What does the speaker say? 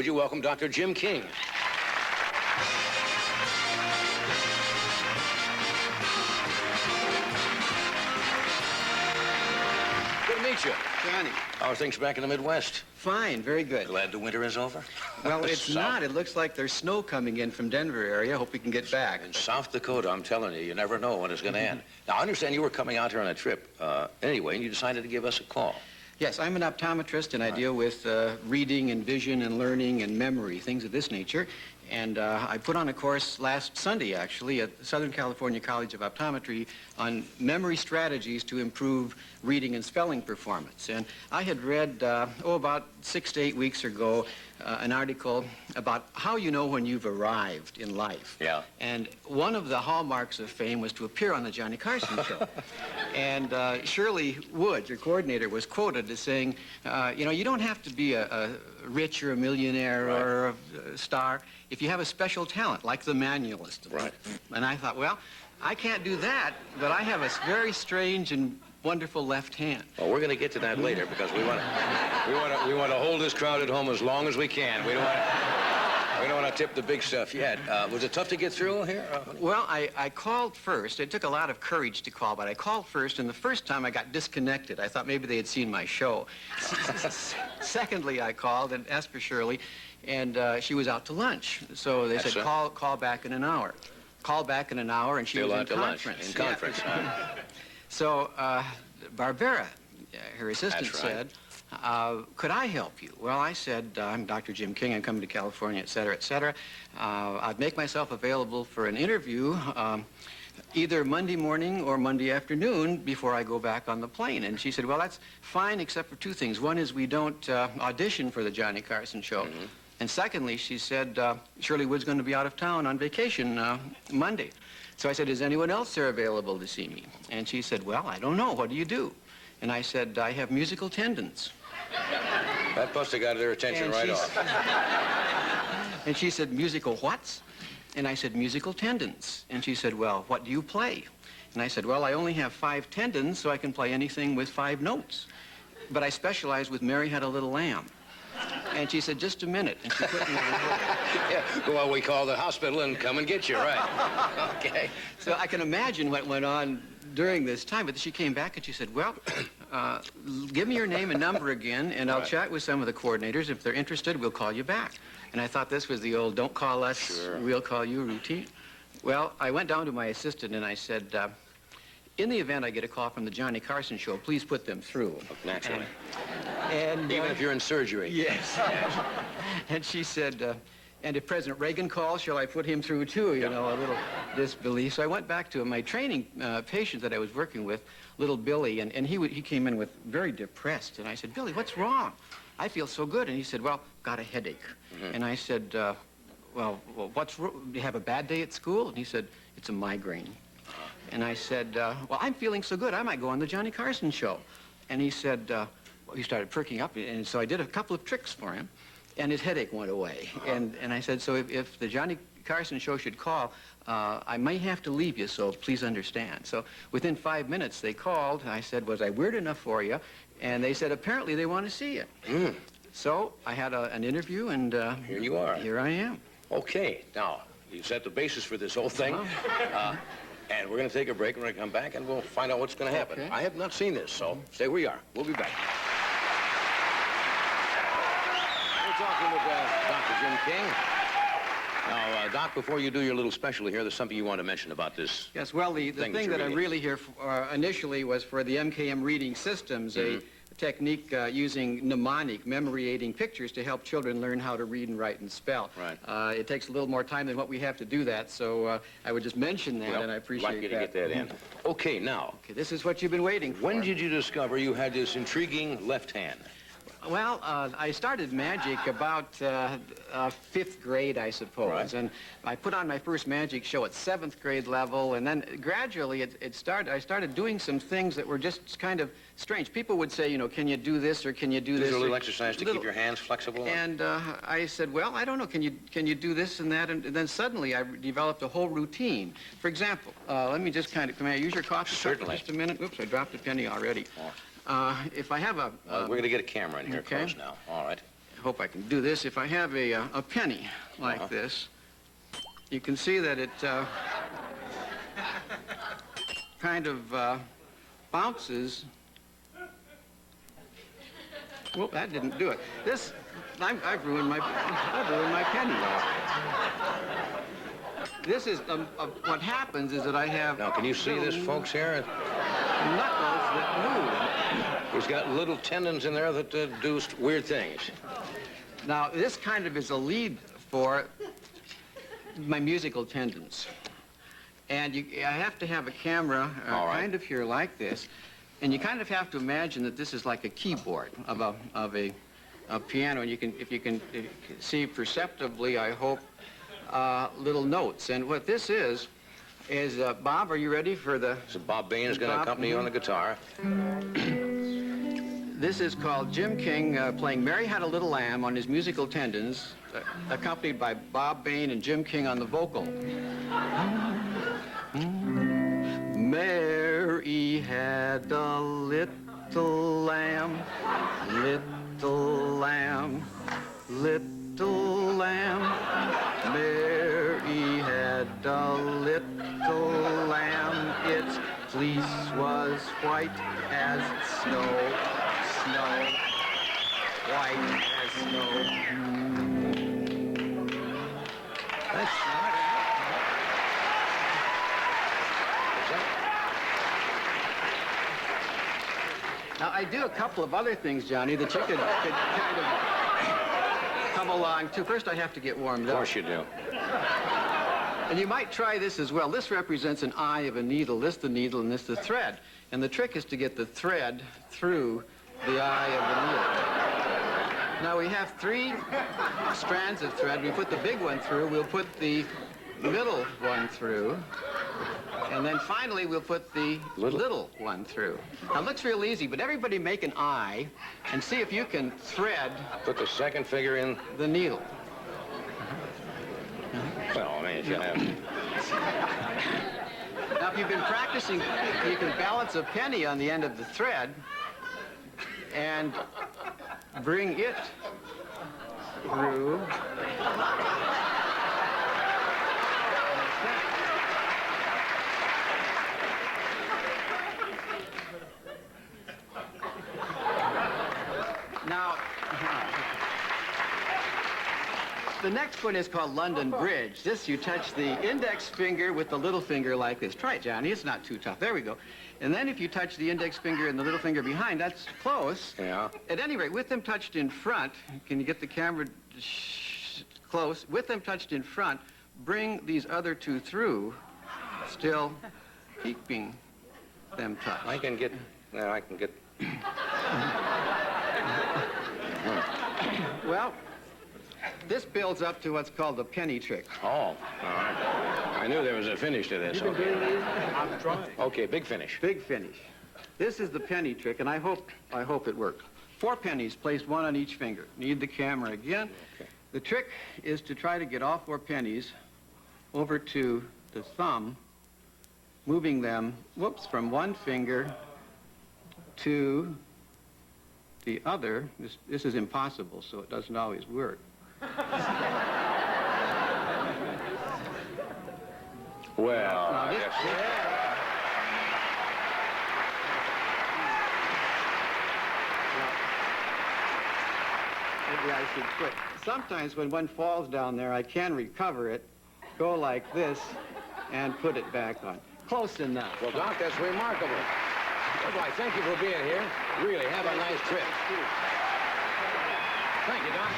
would you welcome Dr. Jim King? Good to meet you. Johnny. How are things back in the Midwest? Fine, very good. Glad the winter is over? Well, it's not. It looks like there's snow coming in from Denver area. Hope we can get back. In South Dakota, I'm telling you, you never know when it's going to end. Now, I understand you were coming out here on a trip anyway, and you decided to give us a call. Yes, I'm an optometrist, and I deal with reading and vision and learning and memory, things of this nature. And I put on a course last Sunday, actually, at the Southern California College of Optometry on memory strategies to improve reading and spelling performance. And I had read, about 6 to 8 weeks ago, an article about how you know when you've arrived in life. Yeah. And one of the hallmarks of fame was to appear on the Johnny Carson show. And Shirley Wood, your coordinator, was quoted as saying, you don't have to be a rich or a millionaire or a star if you have a special talent, like the manualist. Right. And I thought, well, I can't do that, but I have a very strange and wonderful left hand. Well, we're going to get to that later because we want to hold this crowd at home as long as we can. We don't want to tip the big stuff yet. Was it tough to get through here? Well, I called first. It took a lot of courage to call, but I called first, and the first time I got disconnected. I thought maybe they had seen my show. Secondly, I called and asked for Shirley, and she was out to lunch. So they said, call back in an hour. Call back in an hour, and she was in conference. In conference, huh? So Barbara, her assistant, said, could I help you? Well, I said, I'm Dr. Jim King. I'm coming to California, et cetera, et cetera. I'd make myself available for an interview either Monday morning or Monday afternoon before I go back on the plane. And she said, well, that's fine except for two things. One is we don't audition for the Johnny Carson show. Mm-hmm. And secondly, she said, Shirley Wood's going to be out of town on vacation Monday. So I said, is anyone else there available to see me? And she said, well, I don't know. What do you do? And I said, I have musical tendons. That must have got their attention right off. And she said, musical whats? And I said, musical tendons. And she said, well, what do you play? And I said, well, I only have 5 tendons, so I can play anything with 5 notes. But I specialize with Mary Had a Little Lamb. And she said, just a minute. And she put me on hold. Yeah, well, we call the hospital and come and get you, right? Okay. So I can imagine what went on during this time. But she came back and she said, well, give me your name and number again, and I'll chat with some of the coordinators. If they're interested, we'll call you back. And I thought this was the old, don't call us, we'll call you routine. Well, I went down to my assistant and I said, in the event I get a call from the Johnny Carson show, please put them through. Naturally. And even if you're in surgery. Yes. And she said, and if President Reagan calls, shall I put him through too? You know, a little disbelief. So I went back to my training patient that I was working with, little Billy, and he came in with very depressed. And I said, Billy, what's wrong? I feel so good. And he said, well, got a headache. Mm-hmm. And I said, well, what's wrong? Do you have a bad day at school? And he said, it's a migraine. And I said, well, I'm feeling so good, I might go on the Johnny Carson show. And he said, well, he started perking up, and so I did a couple of tricks for him, and his headache went away. And I said, so if the Johnny Carson show should call, I may have to leave you, so please understand. So within 5 minutes, they called, and I said, was I weird enough for you? And they said, apparently they want to see you. Mm. So I had an interview, and here you are. Here I am. Okay, now, you set the basis for this whole thing. And we're going to take a break. We're going to come back, and we'll find out what's going to happen. Okay. I have not seen this, so stay where you are. We'll be back. We're talking with Dr. Jim King. Now, Doc, before you do your little special here, there's something you want to mention about this. Yes, well, the thing that I'm really here for, initially was for the MKM reading systems, a technique using mnemonic, memory-aiding pictures to help children learn how to read and write and spell. Right. It takes a little more time than what we have to do that, so I would just mention that, and I appreciate that. I'd like you to get that in. Okay, now. Okay, this is what you've been waiting for. When did you discover you had this intriguing left hand? Well, I started magic about 5th grade, I suppose. Right. And I put on my first magic show at 7th grade level, and then gradually I started doing some things that were just kind of strange. People would say, you know, can you do this or can you do this? A little exercise to keep your hands flexible? And I said, well, I don't know, can you do this and that? And then suddenly I developed a whole routine. For example, let me just kind of, can I use your coffee cup for just a minute? Oops, I dropped a penny already. Oh. If I have a... we're going to get a camera in here close now. All right. hope I can do this. If I have a penny like this, you can see that it kind of bounces. Well, that didn't do it. This, I've ruined my penny. This is, what happens is that I have... Now, can you see this, folks, here? Knuckles that He's got little tendons in there that do weird things. move. Now, this kind of is a lead for my musical tendons. And I have to have a camera kind of here like this. And you kind of have to imagine that this is like a keyboard of a piano. And if you can see perceptibly, I hope, little notes. And what this is Bob, are you ready for the... So Bob Bain is going to accompany you on the guitar. This is called Jim King playing Mary Had a Little Lamb on his musical tendons, accompanied by Bob Bain and Jim King on the vocal. Mary had a little lamb, little lamb, little lamb. Mary had a little lamb, its fleece was white as snow, snow, white as snow. That's Now, I do a couple of other things, Johnny, that you could kind of come along to. First, I have to get warmed up. Of course you do. And you might try this as well. This represents an eye of a needle. This the needle, and this the thread. And the trick is to get the thread through the eye of the needle. Now, we have 3 strands of thread. We put the big one through. We'll put the middle one through. And then finally, we'll put the little one through. Now, it looks real easy, but everybody make an eye and see if you can thread... Put the second finger in. ...the needle. Well, I mean, if you have... Now, if you've been practicing, you can balance a penny on the end of the thread and bring it through... Now, the next one is called London Bridge. This, you touch the index finger with the little finger like this. Try it, Johnny. It's not too tough. There we go. And then if you touch the index finger and the little finger behind, that's close. Yeah. At any rate, with them touched in front, can you get the camera close? With them touched in front, bring these other 2 through, still keeping them touched. I can get... Well, this builds up to what's called the penny trick. Oh, all right. I knew there was a finish to this. You've been doing these? I'm trying. Okay, big finish. Big finish. This is the penny trick, and I hope it worked. 4 pennies, placed 1 on each finger. Need the camera again. Okay. The trick is to try to get all 4 pennies over to the thumb, moving them, from one finger to the other. This is impossible, so it doesn't always work. Well, Now, I this- guess... Maybe I should quit. Sometimes when one falls down there, I can recover it, go like this, and put it back on. Close enough. Well, Doc, that's remarkable. Well, thank you for being here. Really, have a nice trip. Thank you, Doc.